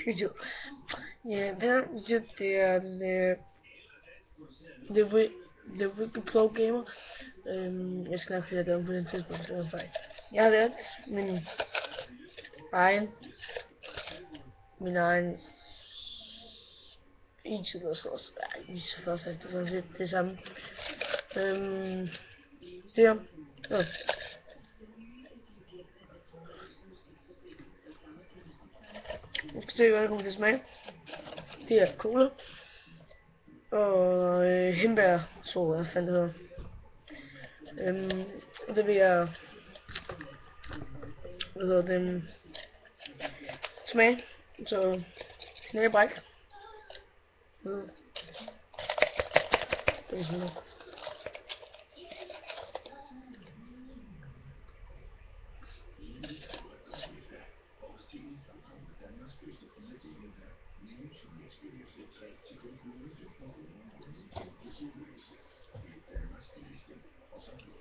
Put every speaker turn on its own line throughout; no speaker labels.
YouTube. Ja, venner, YouTube, det er The Wicked Pro Gamer. Jeg skal nok finde det på den tidspunkt, det var fejl. Jeg har lavet egen, min egen IT-lås. Ja, IT-lås er sådan set det samme. Det her. Ja. Jeg skal se, hvad der kommer til at smage. Det er cola. Og hindbær-soda, hvad fanden det hedder. Og det vil jeg, smage. Så knæbræk. Det er sådan noget.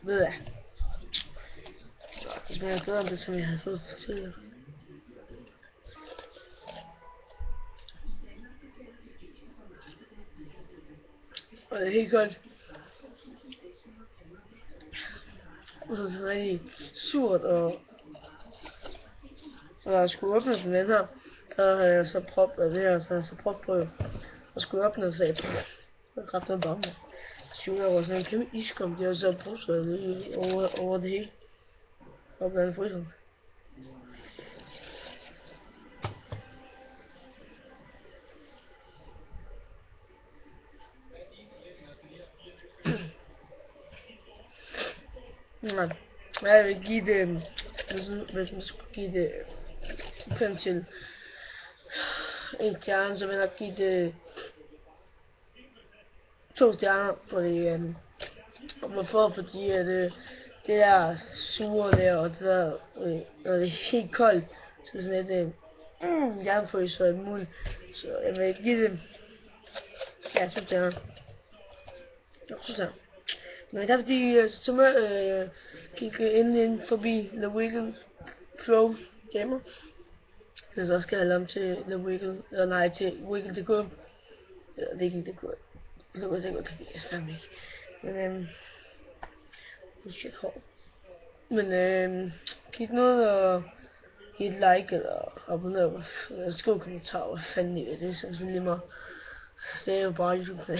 Ved jeg. Så det smager bedre end det, som jeg havde fået tidligere. Og det er helt koldt. Og så er det rigtig surt, og så jeg skulle åbne den her. Så havde jeg så proppet det her, så jeg så proppet på. Og skulle åbne den, så jeg kræftede en bombe. Suger over sådan en kæmpe iskom, de har så brugt over det hele. Og blandt fryser. Nej, jeg vil give det, hvis man skulle give det 5 til 1 stjerne, så vil jeg nok give det 2 stjerner, fordi, hvorfor? Fordi at det der sure der, og det der, når det er helt koldt, så sådan lidt, jernfryser i munden, så jeg vil give det, ja, 2 stjerner. Jo, 2 stjerner. Men det er fordi, så må kigge ind forbi The Wicked Pro Gamer. Jeg så skal jeg om til The Wicked, eller nej, til Wicked.dk. Eller Wicked.dk. Så kan jeg godt kan det fandme ikke. Men shit hår. Men kig noget og giv et like eller abonner. Skriv kommentar, hvad fanden I ved, det er sådan lige meget. Det er jo bare YouTube.